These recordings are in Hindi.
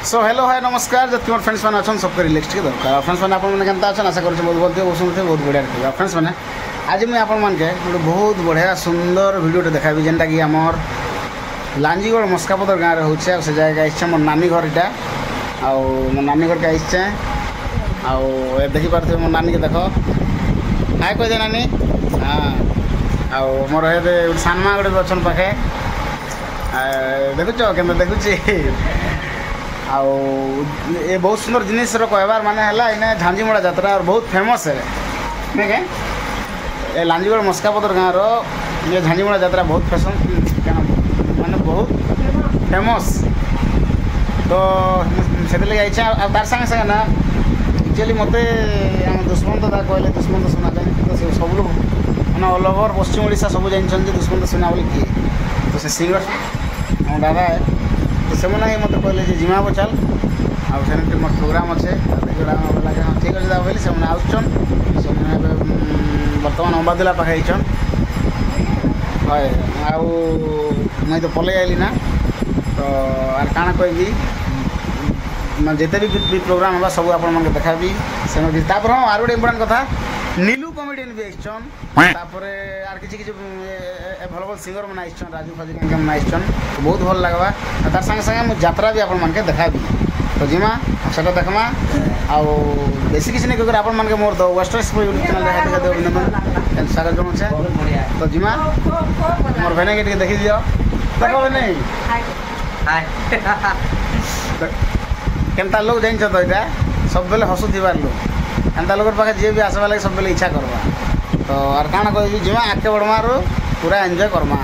सो हेलो हाय नमस्कार जति मोर फ्रेंड्स मैंने अच्छा सबके रिलेक्स के दरकार फ्रेंड्स मैंने आपने केनता अच्छा आशा कर बहुत बहुत बहुत बहुत बढ़िया रखिए फ्रेंड्स मैंने आज मुझे आपण मानके गोटे बहुत बढ़िया सुंदर वीडियोटे देखाबी जेनटा कि आमर लांजीगढ़ मस्कापदर गाँव में होचे से जगह आइछे मोर नानी घर यहाँ आउ मो नानी घर के आइछे आउ देखी पारे मो नानी के देख हाय कह दे नानी हाँ आउ मोर हे सानमा गोटे अच्छन पाखे देखुच के देखुची आउ ये बहुत सुंदर जिनिस कहबार माने है इन्हें झांझीमड़ा यात्रा और बहुत फेमस है नहीं क्या लांजीगढ़ मस्कापदर गाँव ये झांझीमड़ा यात्रा बहुत फैशन माने बहुत फेमस तो से लगे तार संगे संगे ना एक्चुअली मत दुष्मंत दा कहले दुष्मंत सुना जाए तो सब लोग मैंने ऑल ओवर पश्चिम ओडिशा सब जानते दुष्मंत सुना बोले किए तो से सिंगर मो दादा है तो से मत कहले जिमा चल आने मोर प्रोग्राम अच्छे लगे हाँ ठीक अच्छे बोली से आउन से बर्तमान अंबादुला पाखे आईन हय आई तो पलि आइली ना तो आर काଣା कहबी जिते भी प्रोग्राम होगा सब आप देखाबी से हाँ आर गोटे इम्पोर्टाट कथा नीलू कमेडियन भी आर किसी भल भल सिंगर मैंने आइछन राजू फाजू मैंने आइछन बहुत भल लगवा तार संगे संगे मुझे यात्रा भी आपण मानके देखाबी तो जिमा से देखमा आउ बेसी किसी नहीं कर आपण मानके more the western sport YouTube channel देखा दे अभिनंदन स्वागत जनाऊे तो जिमा मोर भेने के देखी दियो देखो नहीं केनता लोग जान तो यहाँ सब बेले हसुथार लोग एंता लोग पाखे जी भी आसवा लगे सब बेले इच्छा करवा तो आर काଣା कह जिमा आगे बढ़मा पूरा एंजॉय करमा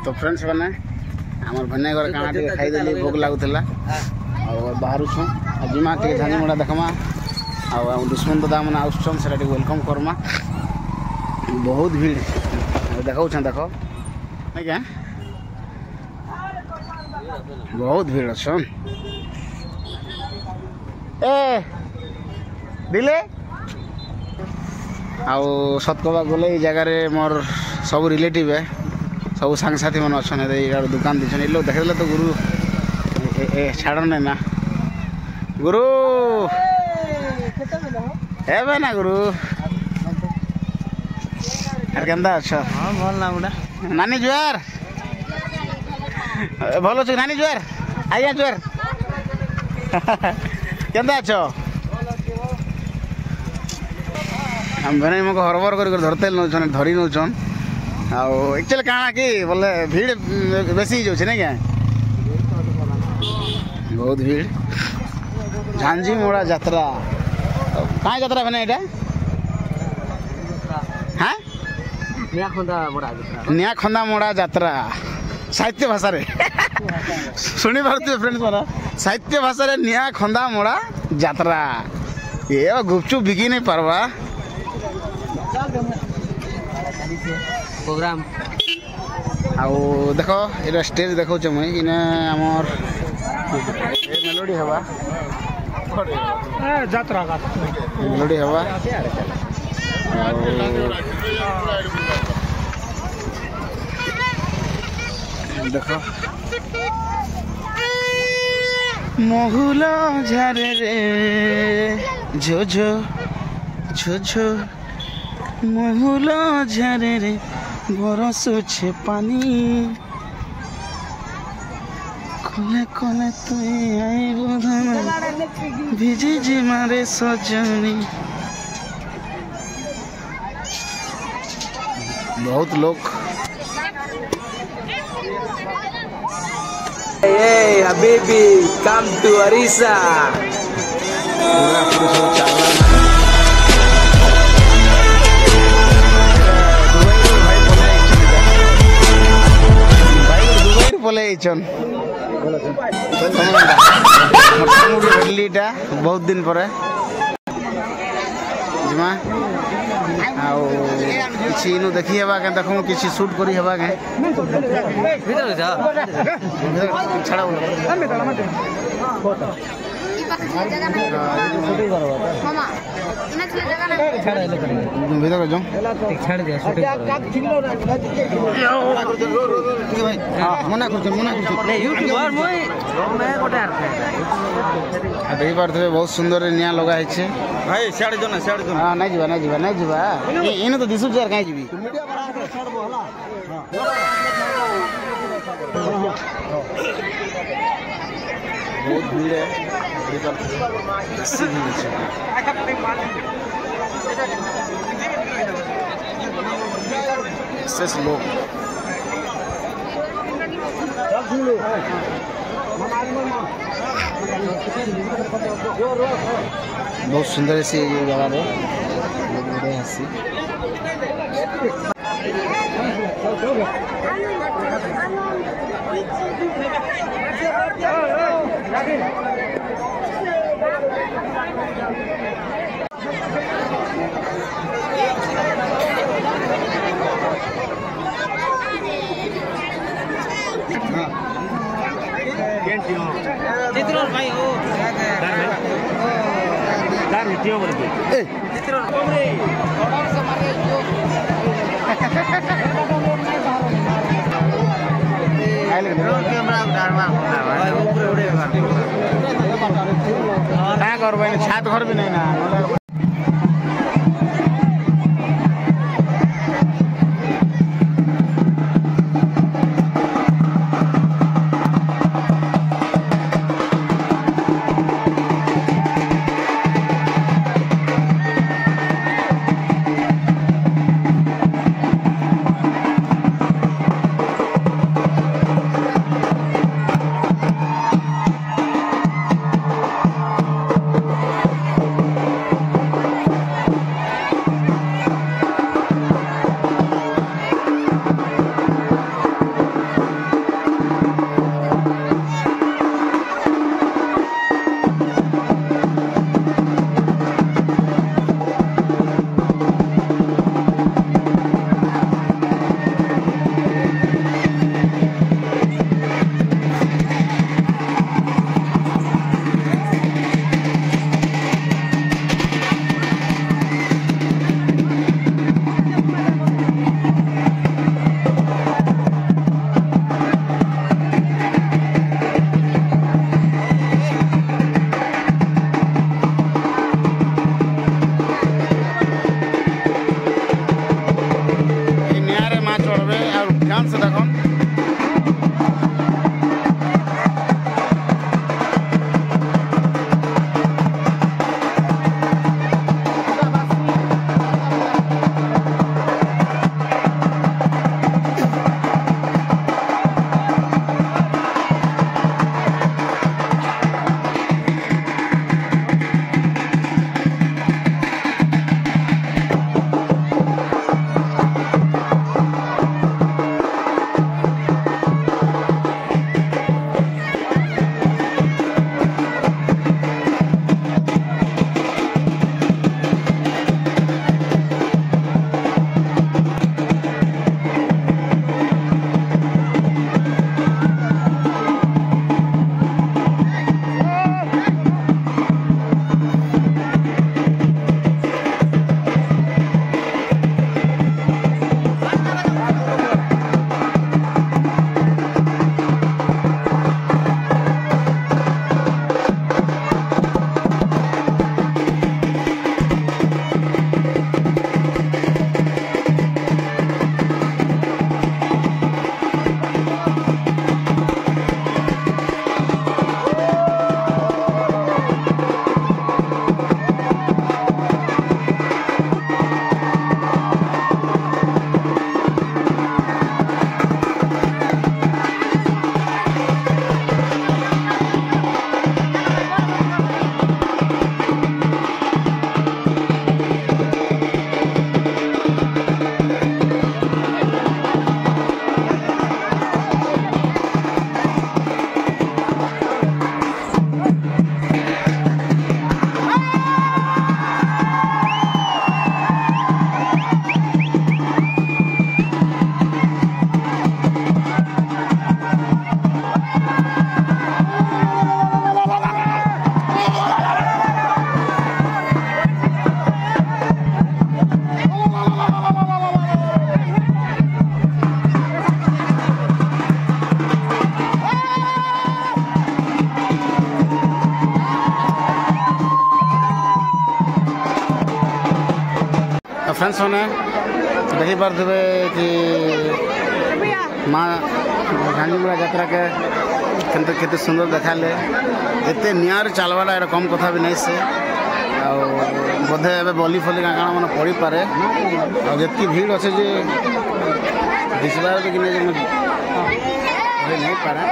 तो फ्रेंड्स मैंने आमर भने घर काଣା टे खाईदेली भोग लगुला बाहर छूँ जिमा टे झांझीमड़ा देखमा आ दुश्मन दादा मैंने आउसन से वेलकम करमा बहुत भीड़ देखा देख नहीं क्या बहुत भीड़ अच्छन ए दिले आउ सत कहवा गले ये जगार मोर सब रिलेटिव है सब सांगसाथी मैंने अच्छा दुकान दीछन ये लोग देखे तो गुरु छाड़ ना गुरु है ना गुरु यार केंदा अच्छा हाँ भल ना गुड़ा नानी जुआर भल अच्छे नानी जुआर आज्ञा जुआर केंदा अच्छ हम भेने मको हरबर कर धरते नौन धरी नौन एक्चुअली काଣା कि बोले भीड़ बेसी जाऊे नहीं क्या बहुत भीड़ झांझीमड़ा यात्रा कहाँ यात्रा बने यहाँ हाँ नियाखंदा मोड़ा यात्रा साहित्य भाषा शुणी पारे फ्रेंड्स मारा साहित्य भाषा नियाखंदा मोड़ा यात्रा ये गुपचुप बिकी नहीं पारवा प्रोग्राम आउ देखो ये स्टेज देखो मुई इने आमर मेलोडी हवा यात्रा मेलोडी हवा देखो महुला झारे रे झो झो झो झो महुला झारे रे बरसुछे पानी कले कले तुई आई बोधन भिजी जी मारे सजनी बहुत लोग Hey Habibi, come to Arisa. बहुत दिन पर ଯିମା ଆଉ କିଛି ଇନୁ ଦେଖି ହେବା କେଁ ଦେଖୁଁ କିଛି ସୁଟ୍ କରି ହେବା କେଁ ଛାଡ଼ ଭିତର ଯାଉଁ ମନା କରୁଛ ଦେଖିପାରୁଥିବେ ବହୁତ ସୁନ୍ଦର ନିଆଁ ଲଗା ହେଇছে ଭାଇ ସିଆଡ଼େ ଯାଉ ନା ସିଆଡ଼େ ଯାଉ ହଁ ନାଇଁ ଯିବା ଏଇନେ ତ ଦିଶୁଛି ଆର୍ କାହିଁ ଯିବି ବହୁତ ଭିଡ଼ विशेष लोग बहुत सुंदर से ये जगह है हसी भाई ओ दार हिटियो बोल के ए चित्र कोमरे ऑर्डर से मारे जो आइले कैमरा डारवा भाई ऊपर उड़े का करबे छात घर भी नहीं ना फ्रेंड्स मैंने देखी पारे कि माँ झांझमुड़ा यात्रा के केते सुंदर देखाले एते निआर चलवाटा एटा कम कथा भी नहीं से बोधे ए बली फली काଣା मैंने पड़ी पारे जी भीड़ अच्छे जे दिशबार कि नहीं पारा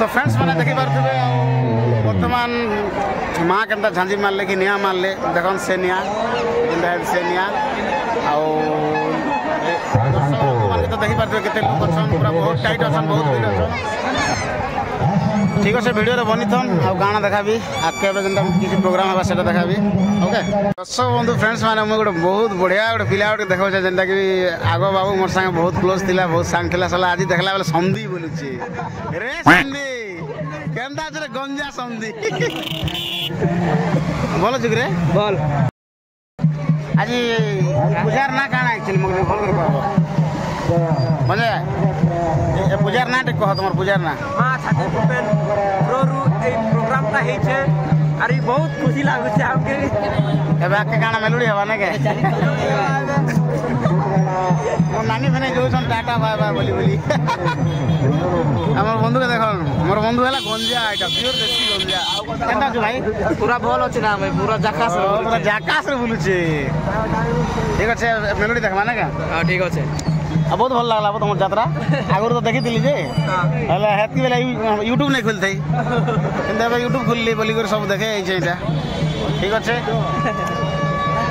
तो फ्रेंड्स मैंने देखी पारे बर्तमान माँ के झांझी मारले कि निआ मारले देख से निआ से निआ तो देखी पारे के लोग अच्छा पूरा बहुत टाइट अच्छा बहुत भीड़ अच्छा ठीक अच्छे भिडियो बनी थन आ गाना देखा आगे जेनता किसी प्रोग्राम है से देखा ओके दर्शक बंधु फ्रेंड्स मैंने मुझे गोटे बहुत बढ़िया गोटे पिला गोटे देखा जेनता कि आग बाबू मोर संगे बहुत क्लोज थिला बहुत सांग थिला साला आज देखला बेले समधी बोलुची रे समधी केनता चले गंजा समधी बोलो जुगरे बोल आज पूजार ना काना एक्चुअली मगे फोन कर पाबो मजे ए पूजार ना टे कह तमर पूजार ना हां छाती ओपन प्रोरु ए प्रोग्राम ता हे छे अरे बहुत खुशी लागु छे हमके एबे आके गाना मेलोडी हवा ना के मोर नानी भने जो सन टाटा बाय बाय बोली बोली हमर बंधु के देखो मोर बंधु हला गंजा आइटा प्योर देसी गंजा केनता छु भाई पूरा भल अछि ना भाई पूरा जाकास रे बोलु छे ठीक আছে मेलोडी देखबा ना के हां ठीक अछि बहुत भल लागला तुम यात्रा आगुरी तो देखी जे हेतकी बेला यूट्यूब नहीं खोलते यूट्यूब खोलली बोलिक सब देखे ठीक अच्छे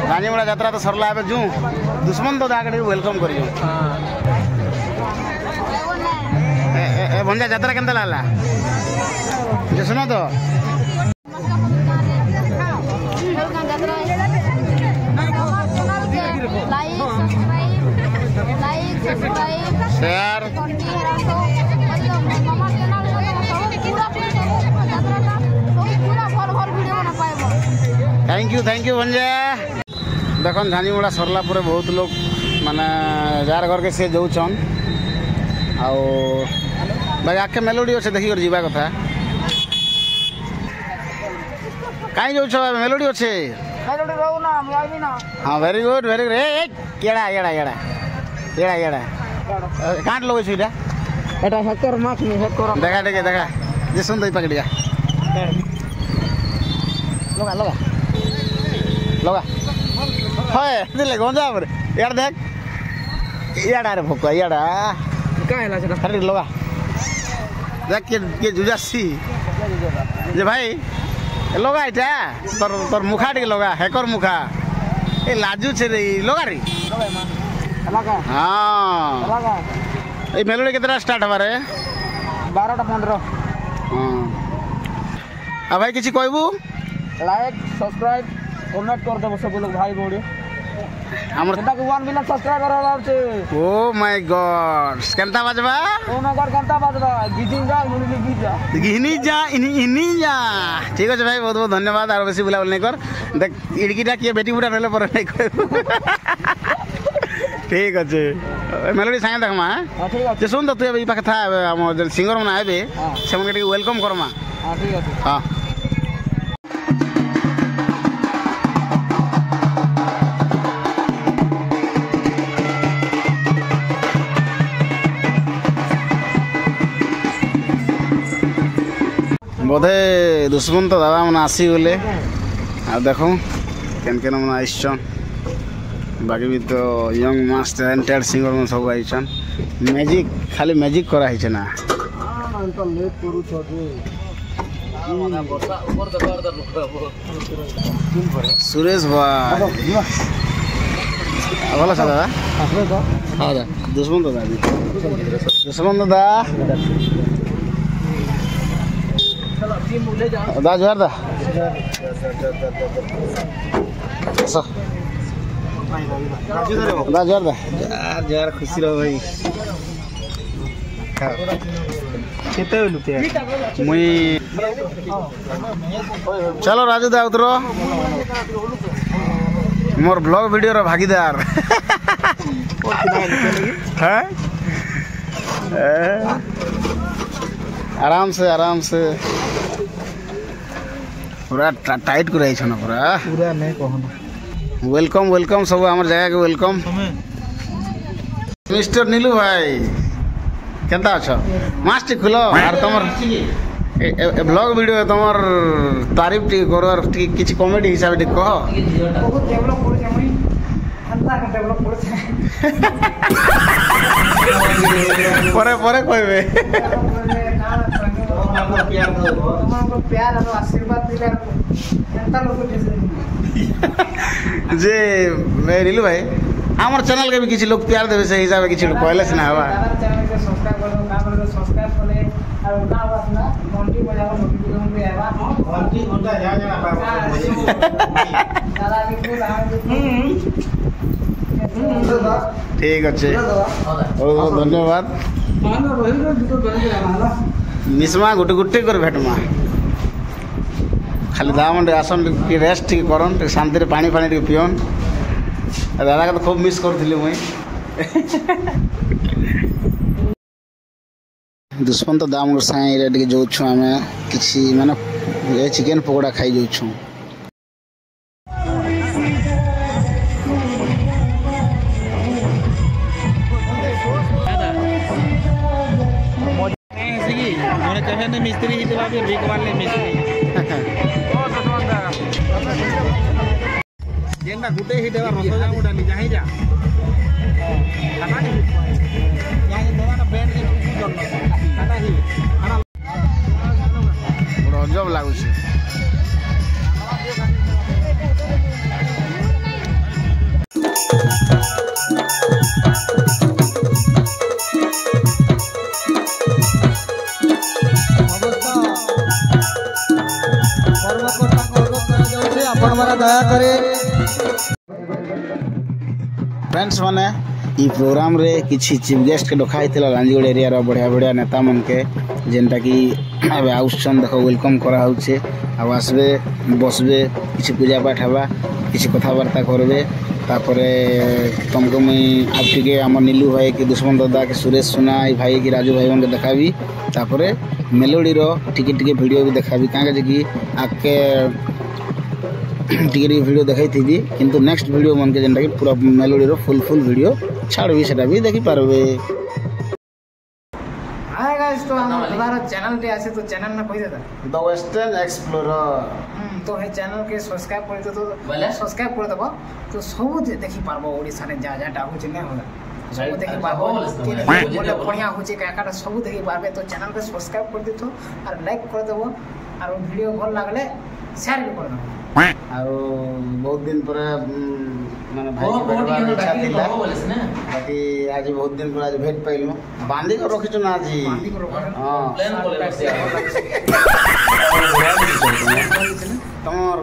झांझमुड़ा यात्रा तो सरला ए जू दुश्मन तो आगे वेलकम कर भंजा यात्रा केनता लागला जे सुनो तो शेयर थैंक यू भंजा देख झांझमुड़ा सरला पूरे बहुत लोग माने जार घर के से जाऊन भाई आके मेलोडी अच्छे देखिक जावा कथा कहीं जाऊ मेलोडी अच्छे हाँ वेरी गुड एड़ा एड़ा एड़ा एड़ा एड़ा काट लोगे छुईटा एटा हेकर माख नि हेकर देखा देखे देखा जे सुन दई पकड़िया लगा लगा लगा हाय दिले गंजा पर यार देख याडा रे भोका याडा काहेला छटा अरे लगा देख के जुजासी जे भाई लगा इटा तोर मुखा टिके लगा हेकर मुखा ए लाजू छे रे लगा रे लगा हां लगा ए मेलोडी केतरा स्टार्ट हमारे 12टा 15 हां आ भाई किछि कहबू लाइक सब्सक्राइब कमेंट कर देबो सब लोग भाई बोड़ी हमर केनता के 1 मिलियन सब्सक्राइबर होला छे ओ माय गॉड केनता बजबा ओ माय गॉड केनता बजबा गिजिन जा घिनी जा इनी जा ठीक है भाई बहुत बहुत धन्यवाद और बेसी बुला नहीं कर देख इड़कीटा किए बेटी बुढ़ा रहले पर नहीं कहबू ठीक अच्छे मेलोडी सागे देखमा हां ठीक अछि सुन तो तू ई पाखे था हम सिंगर मन आबे से मन के वेलकम करमा हां ठीक अछि हां बोधे दुष्मंत दादा मैंने आसीगले आ देख केन केन मैंने आईसन बाकी भी तो यंग मास टैलेंटेड सिंगर में सब आईसन मैजिक खाली मैजिक करा है ना सुरेश भाई भल छ दादा हाँ दुष्मंत दादा दा जोहार दा दा जोहार दा यार जोहार खुशी रहो भाई केते लुते मुई चलो राजू दा उतरो मोर ब्लॉग वीडियो रो भागीदार हैं आराम से पूरा टाइट कर रही ना पूरा नहीं कहना वेलकम सब हमार जगह के वेलकम मिस्टर नीलू भाई केंता अच्छा मास्टर खुलो और तुमर ब्लॉग वीडियो तुमर तारीफ टी करो और किछि कॉमेडी हिसाब से कहो बहुत डेवलप कर जामई अंता का डेवलप कर परे कहबे प्यार और आशीर्वाद दिले एंता लोग जे मैं नीलू भाई हमार चैनल के भी किसी लोग प्यार देवे से हिसाब से किसी लोग कहले से ना हवा चैनल के सब्सक्राइब करो काम करो सब्सक्राइब करे और ना बस ना घंटी बजाओ नोटिफिकेशन पे आवा घंटी घंटा जा दादा भी बोल ठीक अच्छे बहुत धन्यवाद मिसमा गुटे गुटे कर भेटमा खाली दामन आसन रेस्ट टी करन शांति पानी फानी टी पियन दादा का तो खूब मिस करथिली मुई दुष्मंत दाम साई रे जो छु आमे किछि माने चिकन पकोड़ा खाई जो छु मिस्त्री हितवा भी भीख वाले मिस्त्री जेंदा गुटे ही देवा रसोजा उडाली जाहि जा खाना ही यहां देवा ना बैंड के खाना ही बड़ा अजब लागु छै दया करे फ्रेंड्स माने ई प्रोग्राम रे किछि चीफ गेस्ट के डकाई थिला लांजीगुड़ एरिया रो बढ़िया बढ़िया नेता मन के जेनटा कि अबे आउसन देखो वेलकम करा होचे आ आसबे बसबे किछि पूजा पाठ हवा किछि कथा वार्ता करबे तापरे तुमको मुई अब टिके हमर नीलू भाई के दुश्मन दादा के सुरेश सुना ई भाई के राजू भाई मन के देखाबी तापरे मेलोडी रो टिके टिके वीडियो भी देखाबी कागे जे कि आके टिके वीडियो देखाई थी किंतु नेक्स्ट वीडियो मन के जेनटा कि पूरा मेलोडी रो फुल वीडियो छाड़बी सेटा भी देखि पारबे हाय गाइस तो हम दोबारा चैनल पे आसे तो चैनल ना कहि देता द वेस्टर्न एक्सप्लोरर तो हे चैनल के सब्सक्राइब कर दो तो सब्सक्राइब कर दबो तो सब देखि पारबो ओडिसा ने जा जा होचे नै होला सब देखि पारबो बोले बढ़िया होचे काकाटा सब देखि पारबे तो चैनल के सब्सक्राइब कर दिथो और लाइक कर देबो और वीडियो भल लागले शेयर भी कर देबो आरो बहुत दिन पर माने भाई के भेटबार इच्छा थिला बाकी आज बहुत दिन पर आज भेट पाइलु बांधी को रखिछु ना आज हां प्लान बोले तमर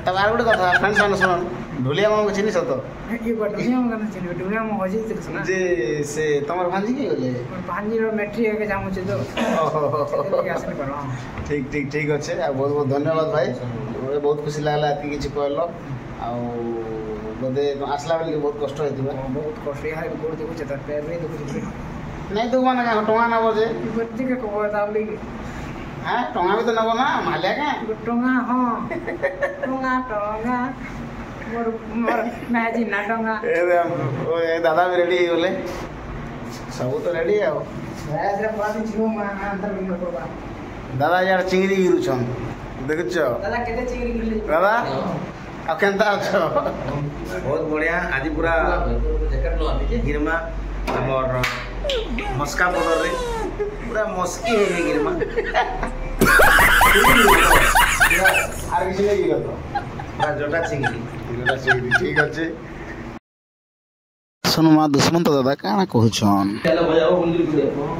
तबार गुड कथा फ्रेंड्स मान सुन ढोलिया मामा को चिनी सतो ये ढोलिया मामा के चिनी ढोलिया मामा होजी सुना जे से तमर भांजी के गले भांजी रो मैट्रिक के जामु छ तो ठीक ठीक ठीक अच्छे बहुत बहुत धन्यवाद भाई बहुत खुशी लागला एति किछि कहलो आ बोधे आसला बेल के बहुत कष्ट होइतिबा बहुत कष्ट यार गोड़ देखु छ त पैर रे देखु नहीं तो माने का टोंगा ना बजे बच्चे के को दाबली हां टोंगा भी तो नबो ना मालिया के टोंगा हां टोंगा मोर मैजी ना टोंगा ए दादा भी रेडी होले सब तो रेडी है राज रे पानी छियो मा अंदर में करबा दादा यार चिंगड़ी गिरुछन देखुछ दादा केते चिंगड़ी गिरले दादा आ केनता अछो बहुत बढ़िया आज पूरा गिरमा हमर मस्का बदर रे पूरा मस्की है गिरमा आर किसी नहीं गिरत पूरा जोटा चिंगड़ी गिरला चिंगड़ी ठीक अछि सुनो मा दुश्मन तो दादा काना कहछन चलो बजाओ उंदरी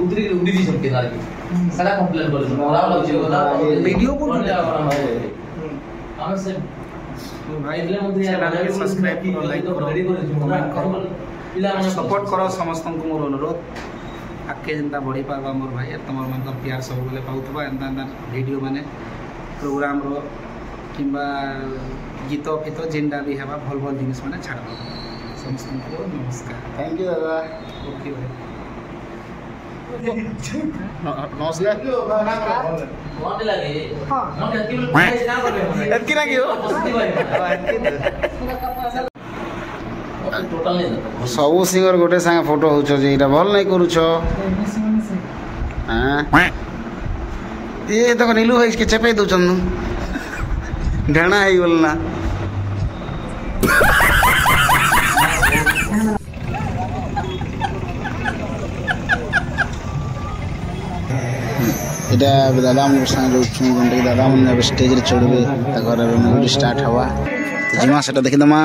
उंदरी उड़ी दी सबके दाल की सारा कंप्लेन कर मोरा लग दादा वीडियो बोल हम से भाई चैनल के सब्सक्राइब करो लाइक करो कमेंट करो पिला माने सपोर्ट करो समस्त को मोर अनुरोध आके जनता बढ़ी पावा मोर भाई तमर मन प्यार सब बोले पाउतबा एंदा वीडियो माने प्रोग्राम रो किंबा गीत फित जेंडा भी हेबा भल भल जिनिस माने छाड़बा समस्त को नमस्कार थैंक यू दादा ओके भाई नमस्कार कौन लगे हां हम के प्राइस ना करबे एतकी ना कियो टोटल नहीं सब सिंगर गोटे संगे फोटो होछ जे इटा भल नहीं करूछ हां ये तो नीलू भाई के चेपे दउछन ढेणा है बोलना এটা দাদা আমার সাথে যাচ্ছি যেটা দাদা মানে স্টেজে চড়বে তারপরে মুভি স্টার্ট হওয়া জিমা সেটা দেখি দমা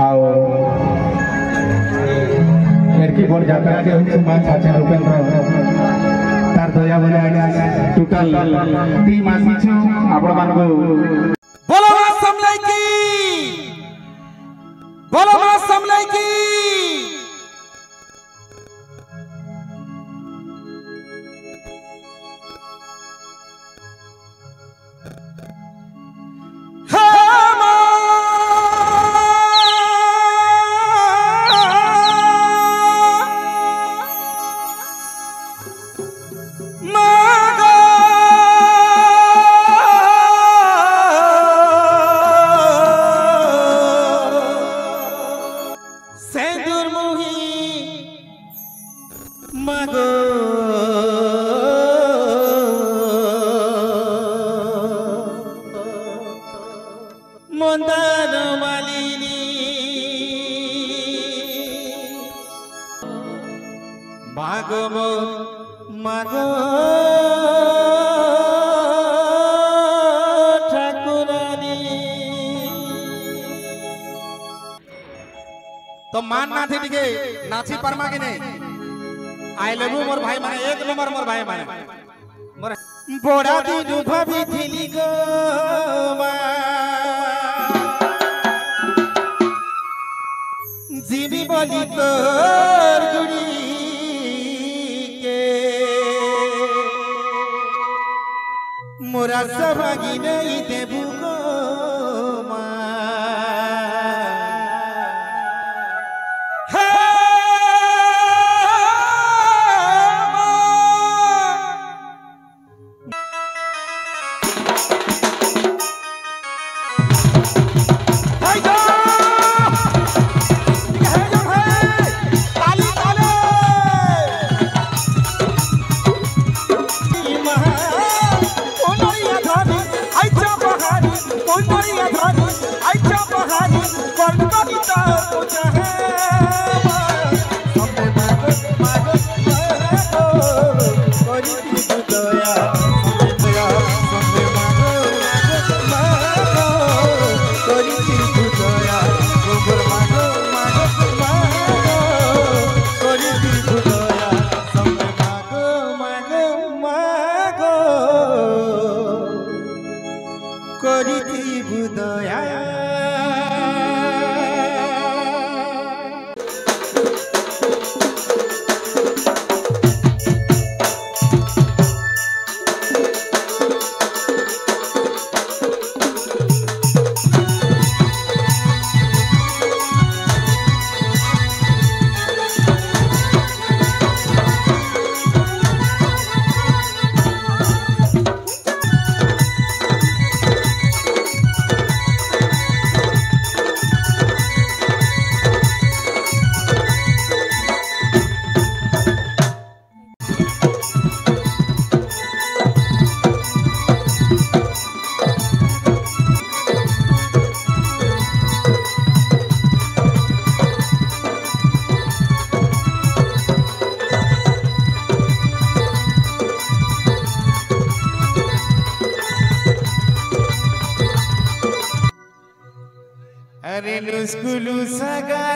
ଆଉ ଏରକି ବଡ଼ ଯାତ୍ରାଟେ ହେଉଛି ମା ଚାଚା ଉପେନ୍ଦ୍ର ତାର ଦୟା ବଲେ ଟୋଟାଲ ଟିମ୍ ଆସିଛୁ ଆପଣମାନଙ୍କୁ बोलो मां समलाई की बोलो मां समलाई की तो मान ना थे टिके नाची परमा के नहीं आई लव यू मोर भाई माने एक नंबर मोर भाई माने मोर बोड़ा दिन भाभी थिली गो जीवी बोली तोर गुड़ी के मोरा सभागी नहीं देबू गो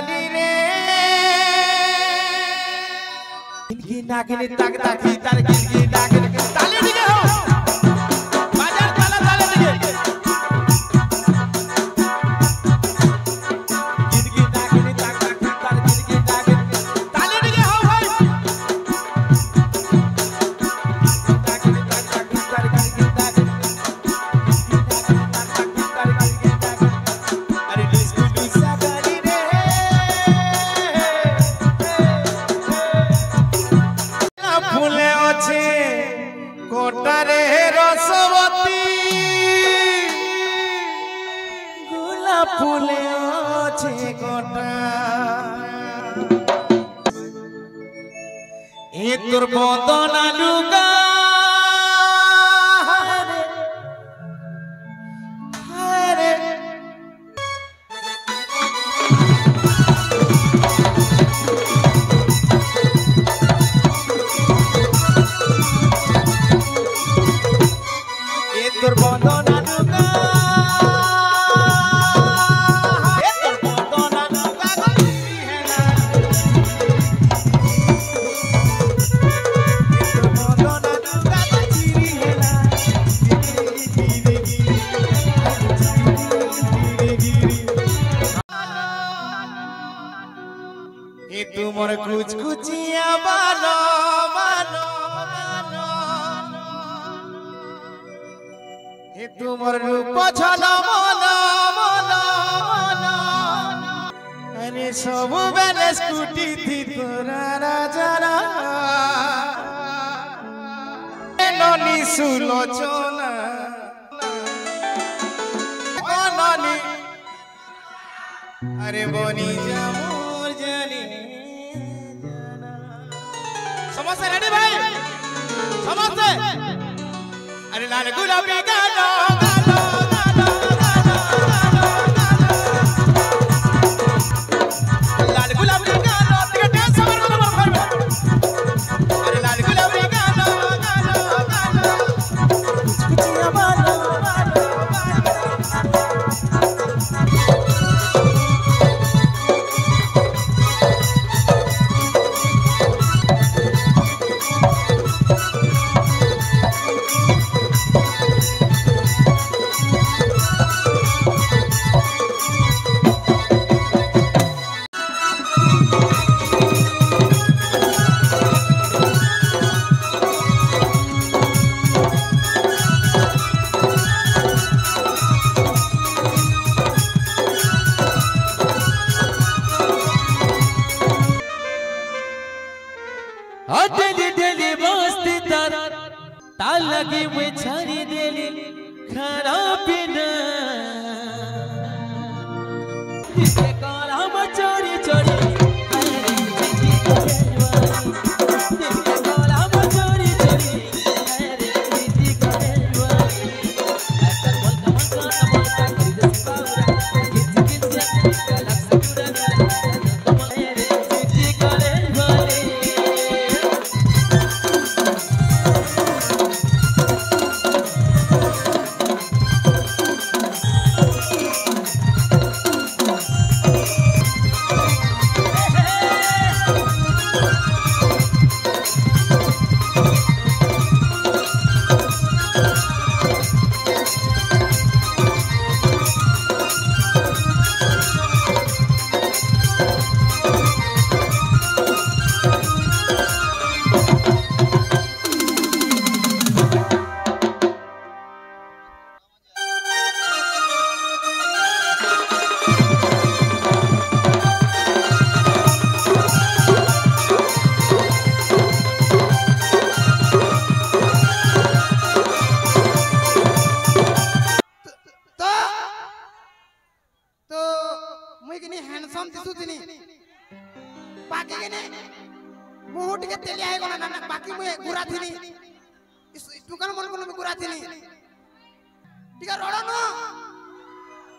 सगाली रे गिनगी नागिनी तक ताकी तार गिनगी नागिनी ताली दिखे हो बाजार ताला ताले दिखे गिनगी नागिनी तक ताकी तार गिनगी नागिनी ताली दिखे हो भाई नागिनी तक ताकी तार गिनगी नागिनी अरे डिस्को सगाली रे फूले अच्छे कोटारे रसवती गोलाप फूले अच्छे कोटा ए तोर बदना लुगा हरे ए तोर बदना लुगा ए तोर बदना लुगा गली है ना ए तोर बदना लुगा गली है ना गिरी गिरी ए तुमर कुछ कुचिया बालो बालो बालो ए तुमर रूप छल मन मन मन अरे सब बेले स्कूटी थी तोरा राजारा ननी सुलोचना ननी अरे बनी जामुर जानी समझते रेडी भाई समझते अरे लाल गुलाबी गालो गालो गालो गालो गालो लाल गुलाबी गालो टिकट समर वाला मर अरे लाल गुलाबी गालो गालो गालो कुचिया बालो बालो डेली डेली मस्ती तार लगी मैं छारी देली खाना पीना इसके काला में चोरी चोरी इसके काला में चोरी चोरी अरे प्रीति करेवा ऐसा बोल बोलता किस पावरा किस किस कलक सकुरा अरे प्रीति करेवा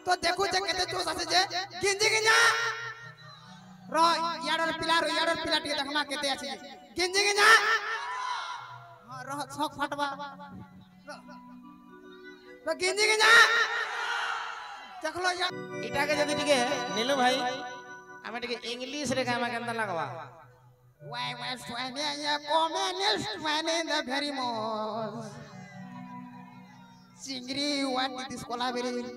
तो देखो जे केते जोश आसे जे गिंजी गिंजा रो याडर पिला टिके देखमा केते आछे गिंजी गिंजा हां रो छक फटवा रो गिंजी गिंजा देखलो या इटा के जदी टिके नीलू भाई ଆମେ ଟିକେ ଇଂଲିଶ ରେ ଗାଇବା କେନ୍ତା ଲାଗବା Why was when you communist man in the very most? Singri, what did this collaborate?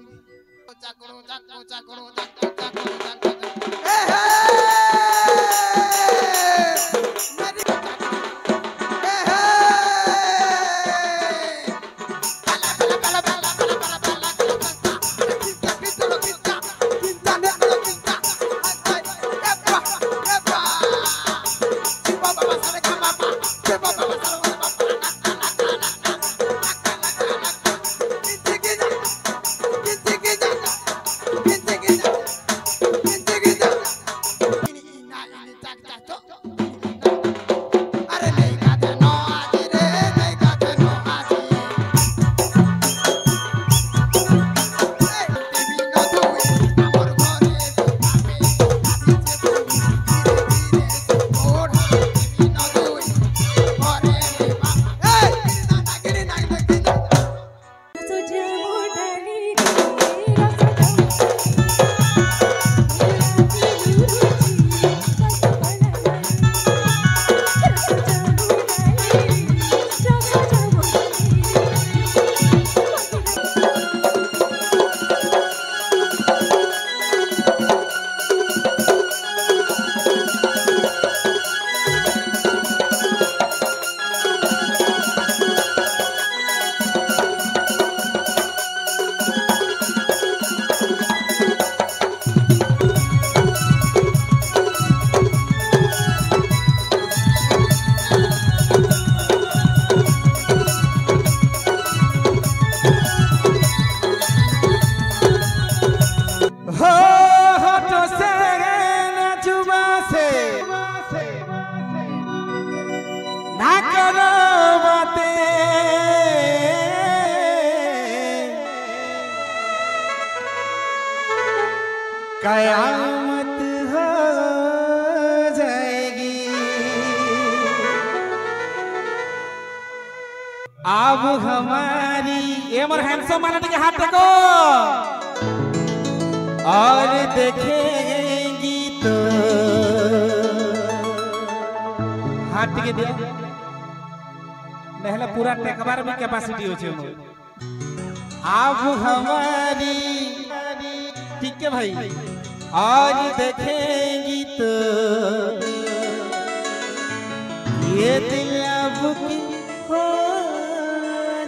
कयामत हो जाएगी अब हमारी ये मोर हैंडसम माने के हाथ देखो और देखेंगी तो हाथ के दिया नहला पूरा टेकबार में कैपेसिटी हो छे अब हमारी ठीक है भाई और देखेंगी तो ये दिल अब की हो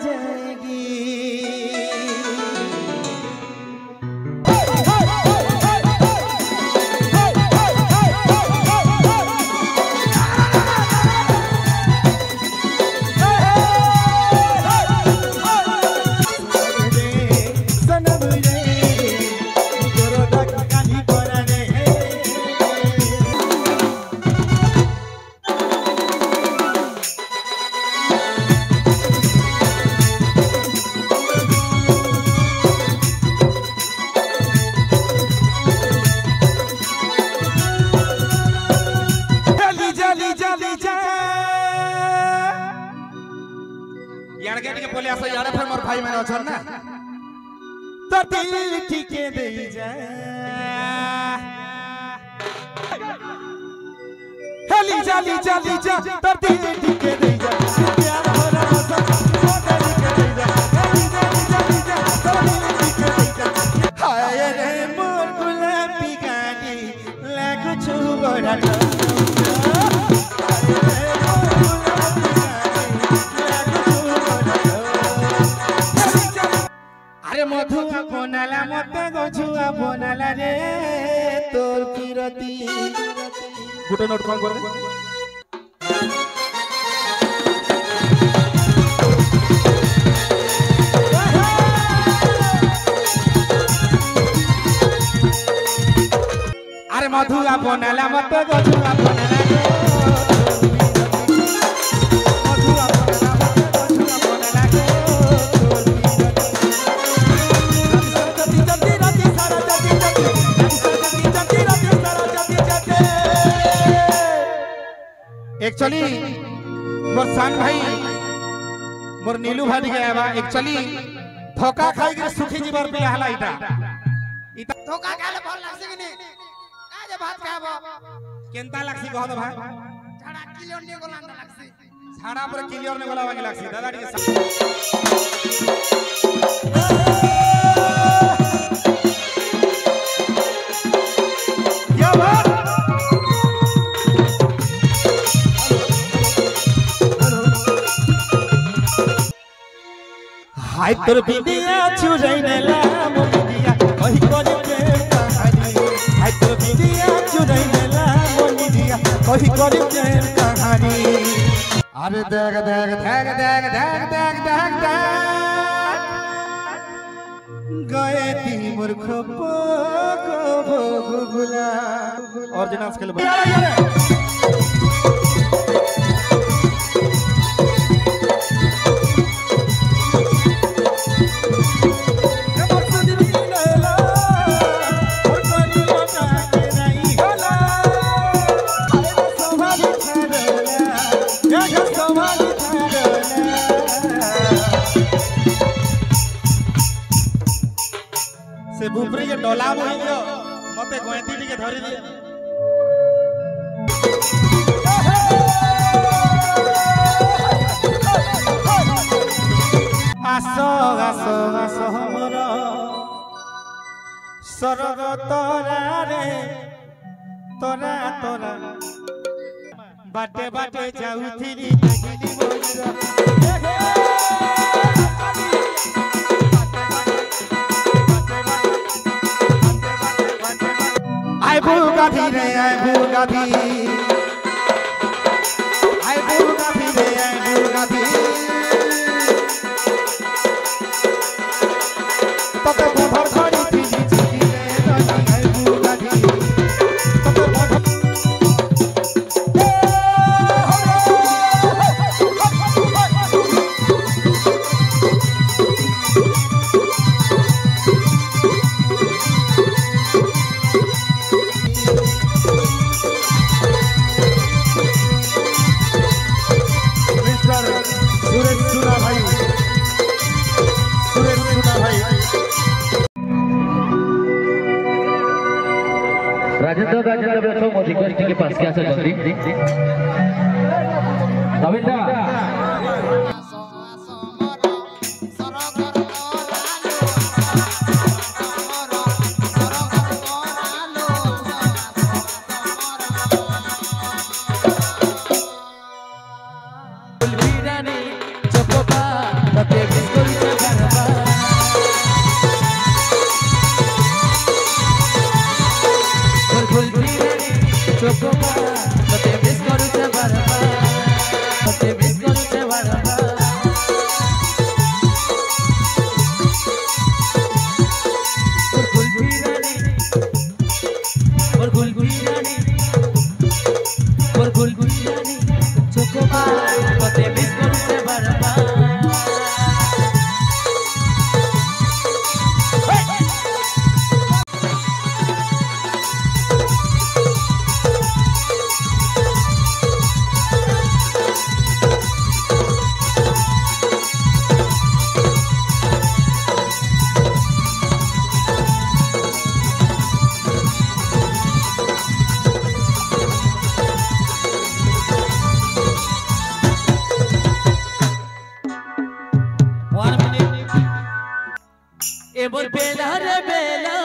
जाएगी बोले आसा यार फिर मोर भाई मैंने अछन ना तो दिल ठीके दे जा हेली जाली जाली जा तो दिल ठीके दे जा प्यार भरा सब सोते ठीके दे जा हेली जाली जाली जा तो दिल ठीके दे जा हाय रे मोर गुलाबी गाड़ी लागो छु बड़ा मधुआ बनाला मते गछुआ बनाला रे तोर किरती गुटे नोट कॉल कर अरे मधुआ बनाला मते गछुआ बनाला एक्चुअली मोर सान भाई मोर नीलू भाई के आवा एक्चुअली धोखा खाई के सुखी जीवर पे हला इटा धोखा खाले भल लागसे कि नहीं आ जे भात खाबो केनता लागसी कह दो भाई झाड़ा क्लियर नहीं गोला ना लागसी झाड़ा पर क्लियर ने बोला वाली लागसी दादा टिके क्या बात हाय तोर बिंदिया चुरैनेला मोनिया कहि करे प्रेम कहानी हाय तोर बिंदिया चुरैनेला मोनिया कहि करे प्रेम कहानी अरे देख देख देख देख देख देख देख देख गए ती मूर्ख को गुला ओरिजिनल स्केल से बुपरी के डोला बोल दियो मते गोएती टिके धरि दियो आसो आसो आसो हमर सरग तोरा रे तोरा तोरा बाटे बाटे जाउथिली देखिली मोरा आई बुगाधी रे आई बुगाधी आई बुगाधी रे आई बुगाधी तते भर खड़ी थी चिठी रे आई बुगाधी तते भर राजेंद्र राजेंद्र बैठो मोदी के पास क्या से जल्दी रविंद्र मोर बेला रे बेला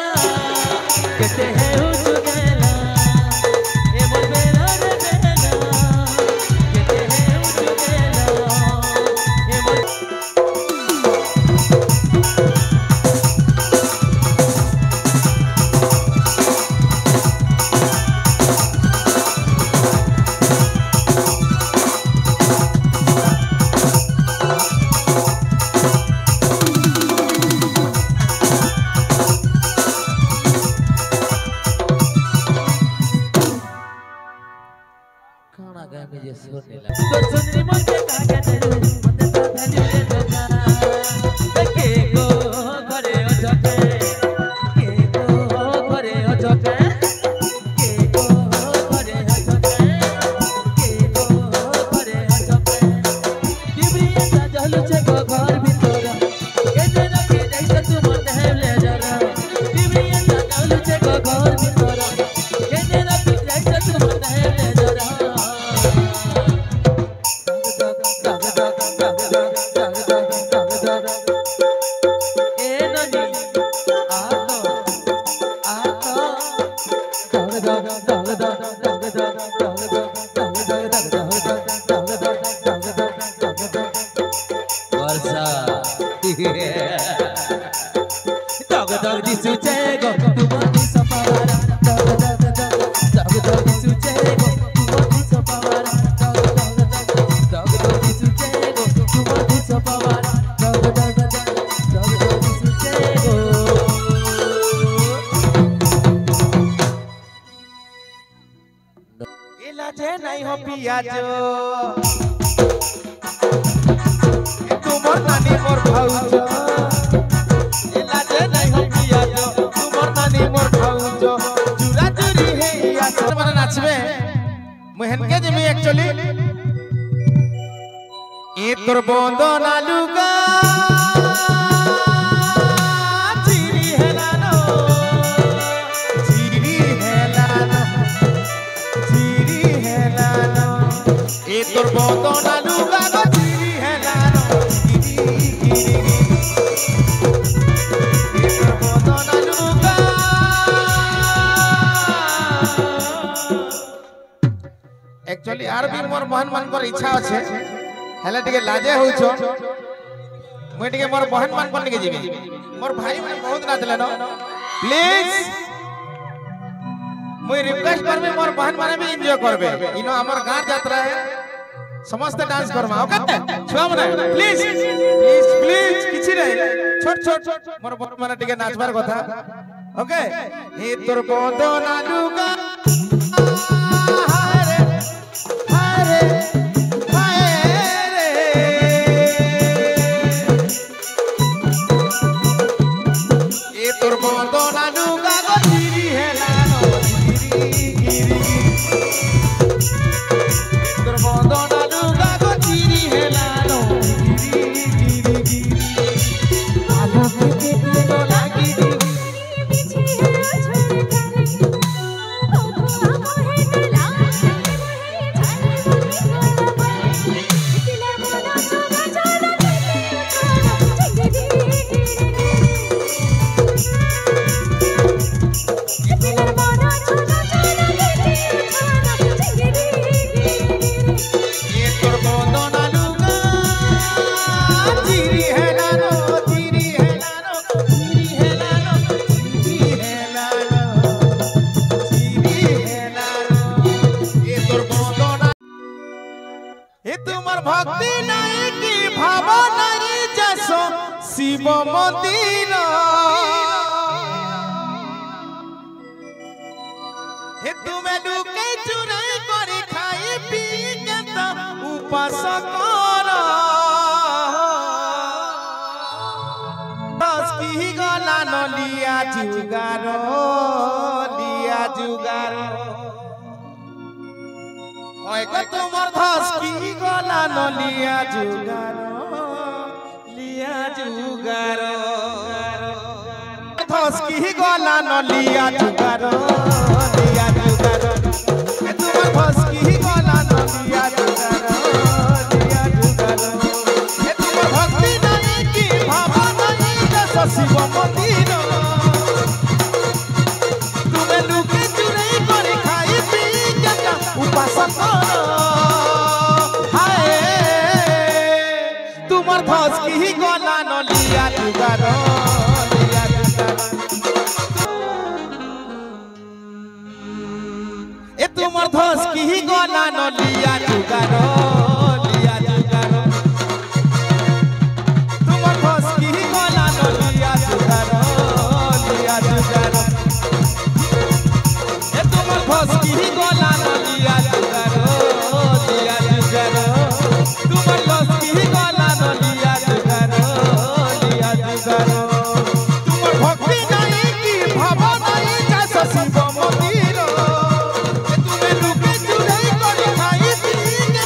कहते हैं उजगेला ए मोर बेला रे बेला कहते हैं उजगेला ए मोर घर वर्षा दग दग दिसुचे गो तुमती सपावारा दग दग दिसुचे गो तुमती सपावारा दग दग दिसुचे गो तुमती सपावारा दग दग दिसुचे गो इलाजे नहीं हो पियाजो तुमर नानी मोर भाउजो इलाजे नहीं हो पियाजो तुमर नानी मोर भाउजो जुरा जुरी हे या सब माने नाचबे मोहन के जेमी एक्चुअली ए तोर बंदो नालुगा चिरी हेलानो चिरी हेलानो चिरी हेलानो ए तोर बंदो नालुगा गो चिरी हेलानो चिरी गिरी ए तोर बंदो नालुगा एक्चुअली आर भी मोर बहन मान कर इच्छा আছে हेले टिके लाजे होउछो মই टिके मोर बहन मान कोन के जेबी मोर भाई माने बहुत नाचले न प्लीज মই रिक्वेस्ट करबे मोर बहन माने भी एंजॉय करबे इनो हमर गांव यात्रा है समस्त डांस करबा ओके छुआ माने प्लीज प्लीज प्लीज किछि रे छोट छोट मोर बहन माने टिके नाचबार कथा ओके हे तोर बंदो नालुगा हारे हारे भक्ति नहीं की भाव नहीं जसो शिव मंदिर हे तुम्हें लुके चुराई करी खाई पी के तो उपास कर बस की गला न लिया जुगारो ओए को तुमर धस की गला न लिया जुगारो धस की गला न लिया जुगारो ए तुमर धस की गला न लिया जुगारो ए तुमर भक्ति नहीं की भाव नहीं जस शिव मंदिर तुम्हें लुके चुराई करे खाई पी के उपास कर तुमर धस की गला न लिया जुगारो ए तुमर धस की गला न लिया जुगारो तुमर धस की गला न लिया जुगारो ए तुमर धस की गला न लिया जुगारो तुमर धस की गला न लिया जुगारो तुमर भक्ति नहीं की भाव नहीं जस शिव मंदिर तुम्हें लुके चुराई करी खाई पी के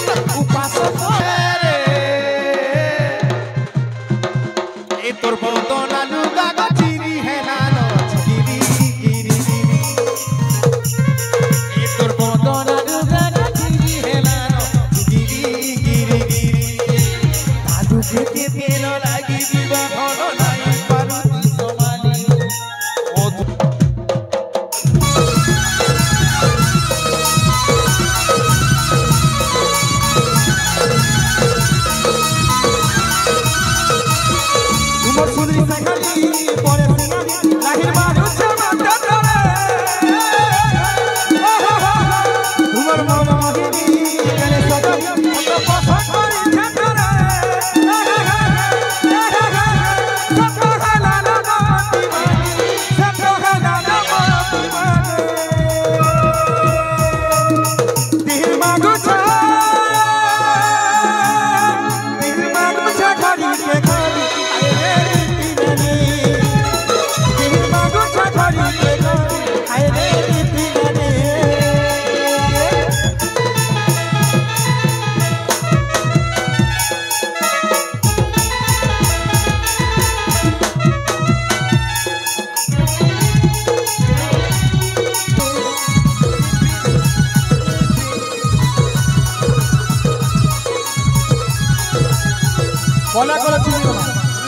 কলা কলা চিনি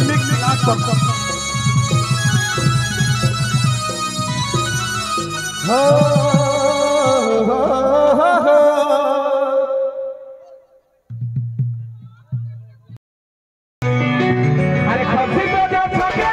মিক্স লাস্ট हो अरे खसी तो जो छोटे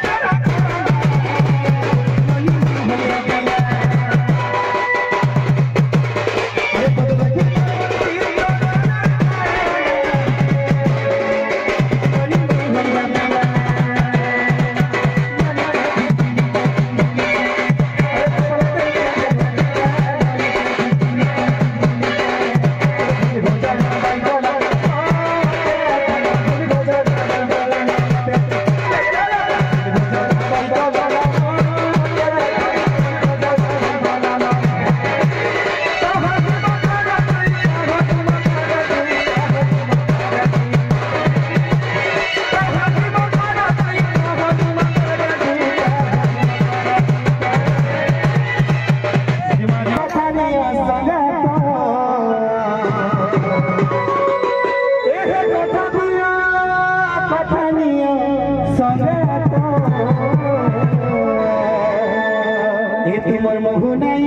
তোমার মোহনাই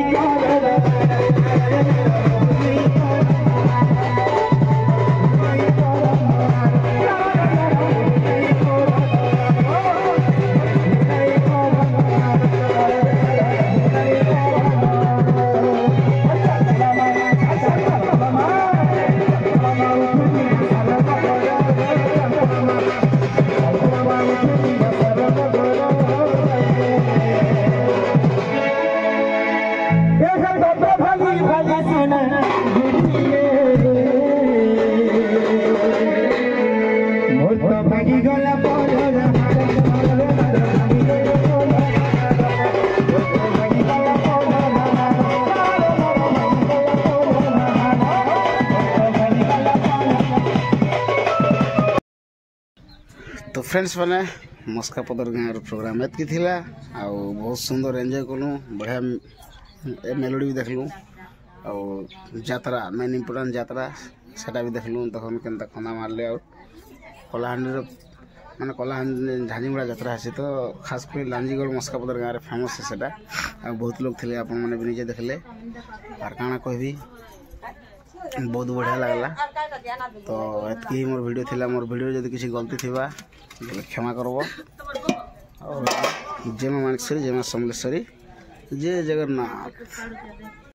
तो फ्रेंड्स मैंने मस्कापदर गाँव प्रोग्राम एतकी थिला आउ बहुत सुंदर एंजॉय कलु बढ़िया मेलोडी भी देखलु आउ यात्रा मेन इम्पोर्टेंट यात्रा सेटा भी देखलु तखन केनता खंदा मारले आउ कलाहांडी माने कलाहांडी झांझीमुड़ा यात्रा है तो खास कर लांजीगढ़ मस्कापदर गाँव रे फेमस है सेटा आ बहुत लोग थे आपण मैंने भी निजे देखले आर काना कहबी बहुत बढ़िया लगला तो एतकी मोर वीडियो थिला मोर वीडियो जदि किसी गलती थिबा क्षमा करबो और जय मां मानेश्वरी जय मां समलेश्वरी जय जगन्नाथ।